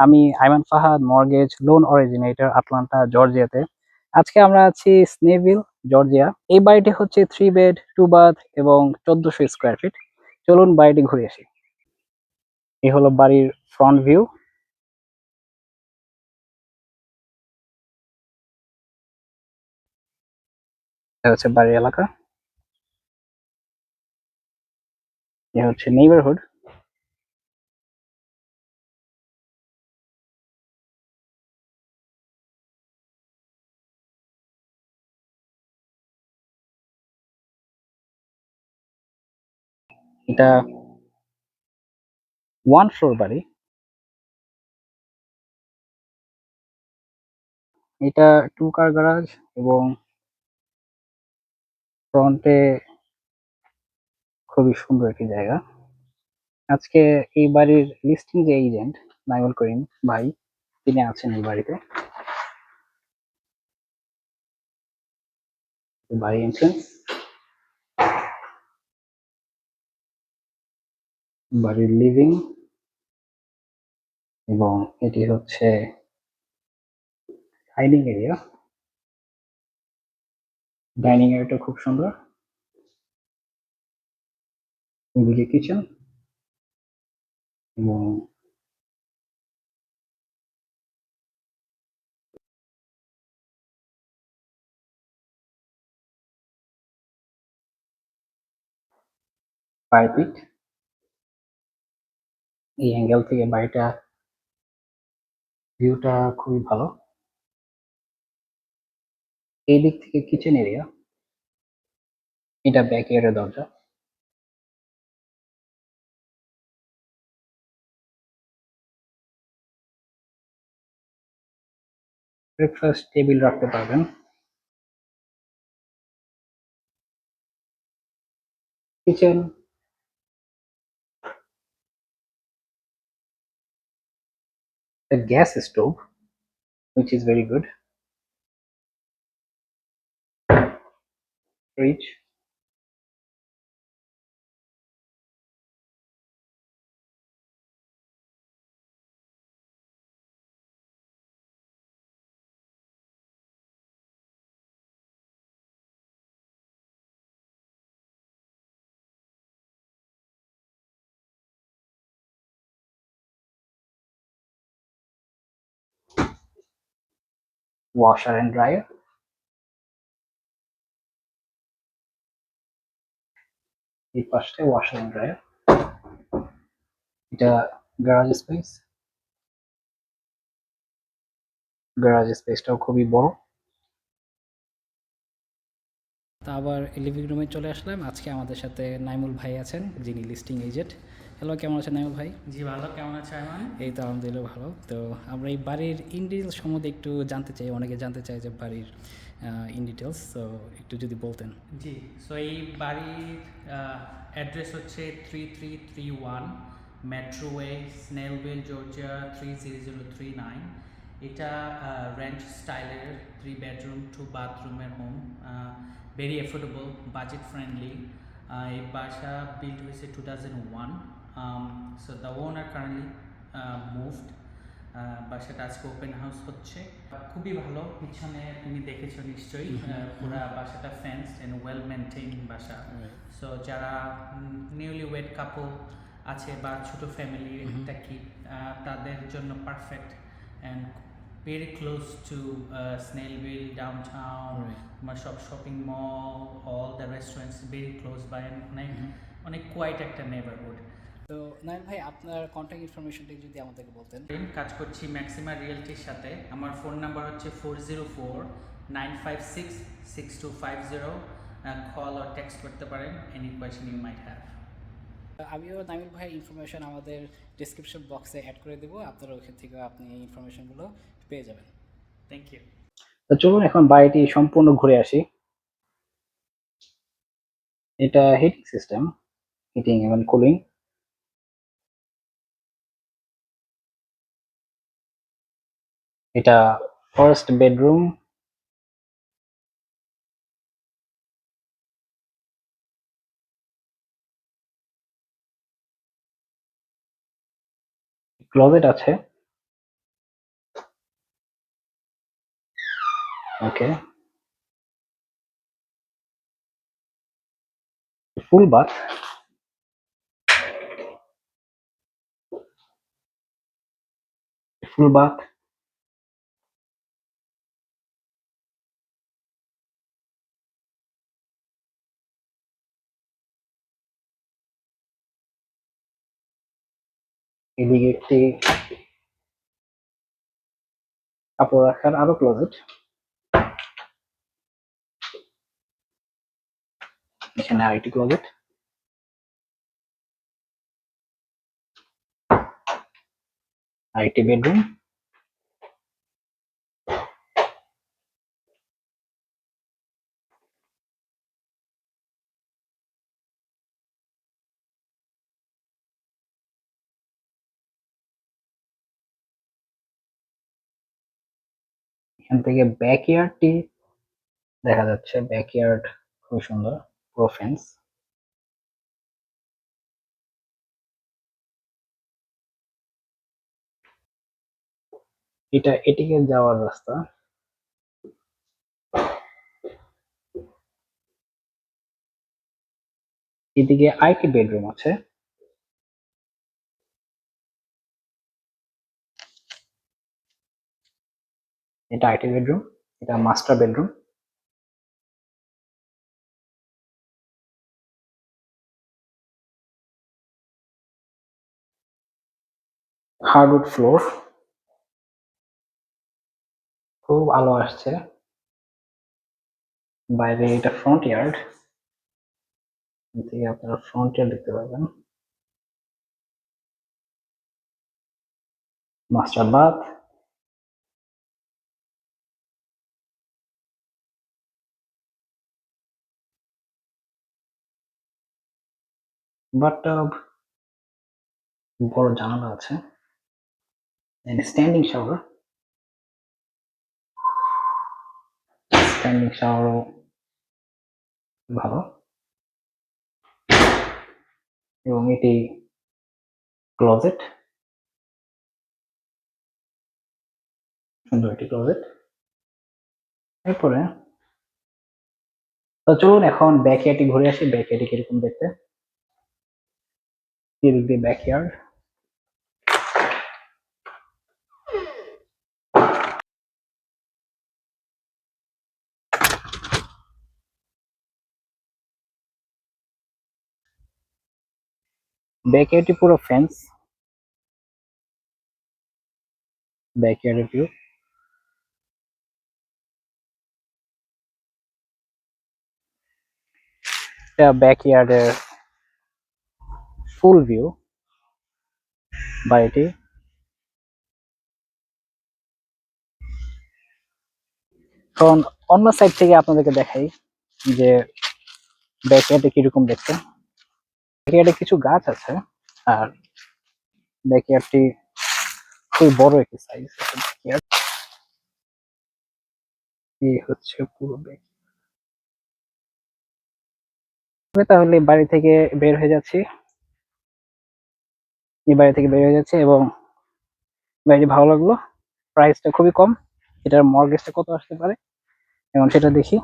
আমি Aiman Fahad, mortgage loan originator, Atlanta জর্জিয়াতে। আজকে আমরা আছি স্নেভিল জর্জিয়া। এই বাড়িটি হচ্ছে 3 বেড 2 বাথ এবং 1400 স্কোয়ার ফিট। চলুন বাড়িটি ঘুরে আসি। এই হলো বাড়ির ফ্রন্ট ভিউ। এটা হচ্ছে বাড়ির এলাকা। এ হচ্ছে নেইবারহুড। এটা 1 ফ্লোর বাড়ি। এটা 2 কার গ্যারাজ এবং ফ্রন্টে খুবই সুন্দর একটি জায়গা। আজকে এই বাড়ির লিস্টিং যে এজেন্ট নাইমুল করিম ভাই, তিনি আছেন এই বাড়িতে। বাড়ি এন্ট্রেন্স, বাড়ির লিভিং এবং এটি হচ্ছে ডাইনিং এরিয়া। ডাইনিং এরিয়াটা খুব সুন্দর। এদিকে কিচেন এবং ফায়ার পিট। এই অ্যাঙ্গেল থেকে বাড়িটা ভিউটা খুবই ভালো। এই দিক থেকে কিচেন এরিয়া, এটা ব্যাক ইয়ার্ডের দরজা। ব্রেকফাস্ট টেবিল রাখতে পারবেন। Kitchen, a gas stove which is very good. Fridge, washer and dryer. এই পাশটায় washer and dryer। এটা গ্যারাজ স্পেস। গ্যারাজ স্পেসটাও খুবই বড়। তা আবার লিভিং রুমে চলে আসলাম। আজকে আমাদের সাথে নাইমুল ভাই আছেন, যিনি লিস্টিং এজেন্ট। হ্যালো, কেমন আছেন নাইমুল ভাই? জি ভালো, কেমন আছে আয়মান? এই তো আলহামদুলিল্লাহ ভালো। তো আমরা এই বাড়ির ইন ডিটেলস সম্বন্ধে একটু জানতে চাই। অনেকে জানতে চায় যে বাড়ির ইন ডিটেলস, তো একটু যদি বলতেন। জি, সো এই বাড়ির অ্যাড্রেস হচ্ছে 3331 মেট্রোওয়ে, স্নেলভিল জর্জিয়া 30039। এটা রেন্ট স্টাইলের 3 বেডরুম 2 বাথরুমের home, very affordable, budget friendly. এই বাসা বিল্ড হয়েছে 2001। So the owner currently moved. বাসাটা আজকে ওপেন হাউস হচ্ছে। খুবই ভালো, পিছনে তুমি দেখেছো নিশ্চয়ই, পুরা বাসাটা ফেন্সড এন্ড ওয়েল মেনটেইন বাসা। সো যারা নিউলি ওয়েড কাপল আছে বা ছোট ফ্যামিলি একটা কি, তাদের জন্য perfect and very close to Snellville downtown. তোমার সব shopping mall, all the restaurants very close by, অনেক অনেক কোয়াইট একটা নেবারহুড। তো নাইম ভাই, আপনার কন্ট্যাক্ট ইনফরমেশনটা যদি আমাদেরকে বলতেন। কাজ করছি ম্যাক্সিমা রিয়েলটির সাথে। আমার ফোন নাম্বার হচ্ছে 404-956-6250। কল আর টেক্সট করতে পারেন any question you might have. আমিও নাইমুল ভাই ইনফরমেশন আমাদের ডিসক্রিপশন বক্সে অ্যাড করে দেবো, আপনারা ওখান থেকে আপনি এই ইনফরমেশনগুলো পেয়ে যাবেন। Thank you. তো চলুন এখন বাড়িটি সম্পূর্ণ ঘুরে আসি। এটা হিটিং সিস্টেম, হিটিং এবং কুলিং। এটা ফার্স্ট বেডরুম। ক্লোজেট আছে। Okay, full bath, full bath. এদিকে একটি কাপড় রাখার আরো ক্লোজেট, এখানে আরেকটি ক্লোজেট, আরেকটি বেডরুম, এখান থেকে ব্যাকইয়ার্ডটি দেখা যাচ্ছে। ব্যাকইয়ার্ড খুব সুন্দর, পুরো ফেন্স। এটা এটিকে যাওয়ার রাস্তা। এদিকে আরেকটি বেডরুম আছে, এটা আরেকটি বেডরুম, এটা মাস্টার বেডরুম। হার্ডউড ফ্লোর, খুব আলো আসছে। বাইরে এটা ফ্রন্ট ইয়ার্ড, থেকে আপনারা ফ্রন্ট ইয়ার্ড দেখতে পাবেন। মাস্টার বাথ, বাথটাব, বড় জানালা আছে, স্ট্যান্ডিং শাওয়ার, স্ট্যান্ডিং শাওয়ারও ভালো। এবং এটি ক্লোজেট, সুন্দর একটি ক্লোজেট। এরপরে তো চলুন এখন ব্যাকইয়ার্ডটি ঘুরে আসি, ব্যাকইয়ার্ডটি কিরকম দেখতে। এদিক দিয়ে ব্যাকইয়ার্ড, ব্যাকইয়ার্ডটি পুরো ফেন্স। ব্যাকইয়ার্ডের ভিউ, এটা ব্যাকইয়ার্ডের ফুল ভিউ বাড়িটি। এখন অন্য সাইড থেকে আপনাদেরকে দেখাই যে ব্যাকইয়ার্ডে কিরকম দেখতে। ব্যাকইয়ার্ডে কিছু গাছ আছে, আর ব্যাকইয়ার্ডটি খুবই বড় একটি সাইজ। ব্যাকইয়ার্ড এই হচ্ছে পুরো ব্যাক। তাহলে বাড়ি থেকে বের হয়ে যাচ্ছি, এই বাড়ি থেকে বের হয়ে যাচ্ছে এবং বাড়িটি ভালো লাগলো। প্রাইসটা খুবই কম, এটার মর্গেজটা কত আসতে পারে এবং সেটা দেখি।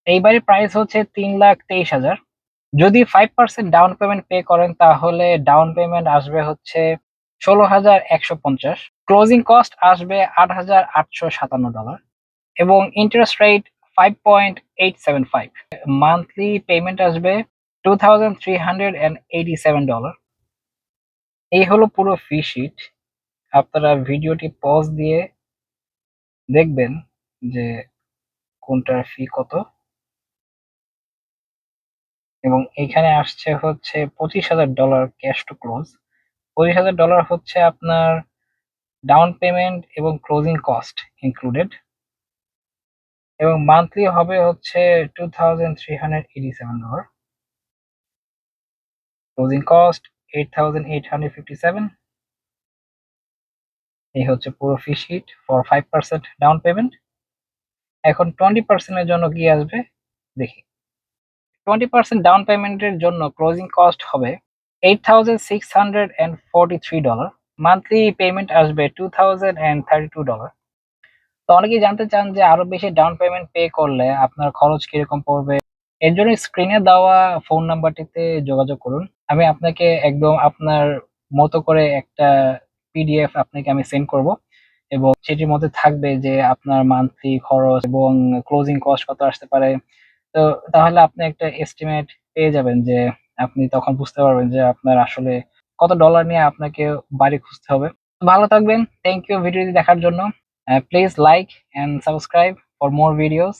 এই বাড়ির প্রাইস হচ্ছে 3,23,000। যদি 5% ডাউন পেমেন্ট পে করেন তাহলে ডাউন পেমেন্ট আসবে হচ্ছে $16,150। ক্লোজিং কস্ট আসবে $8,857 এবং ইন্টারেস্ট রেট 5.875। মান্থলি পেমেন্ট আসবে $2,387। এই হলো পুরো ফি শিট। আপনারা ভিডিওটি পজ দিয়ে দেখবেন যে কোনটার ফি কত। এবং এখানে আসছে হচ্ছে $25,000 ক্যাশ টু ক্লোজ। $25,000 হচ্ছে আপনার ডাউন পেমেন্ট এবং ক্লোজিং কস্ট ইনক্লুডেড, এবং মান্থলি হবে হচ্ছে $2,387। Closing cost 8,857। এই হচ্ছে পুরো ফি শিট ফর 5% ডাউন পেমেন্ট। এখন 20% এর জন্য কি আসবে দেখি। 20% ডাউন পেমেন্টের জন্য ক্লোজিং কস্ট হবে $8,643। মান্থলি পেমেন্ট আসবে $2,032। তো অনেকেই জানতে চান যে আরো বেশি ডাউন পেমেন্ট পে করলে আপনার খরচ কিরকম পড়বে। এর জন্য স্ক্রিনে দেওয়া ফোন নাম্বারটিতে যোগাযোগ করুন। আমি আপনাকে একদম আপনার মতো করে একটা পিডিএফ আপনাকে আমি সেন্ড করব, এবং সেটির মধ্যে থাকবে যে আপনার মান্থলি খরচ এবং ক্লোজিং কস্ট কত আসতে পারে। তো তাহলে আপনি একটা এস্টিমেট পেয়ে যাবেন, যে আপনি তখন বুঝতে পারবেন যে আপনার আসলে কত ডলার নিয়ে আপনাকে বাড়ি খুঁজতে হবে। ভালো থাকবেন। থ্যাংক ইউ ভিডিওটি দেখার জন্য। Please like and subscribe for more videos.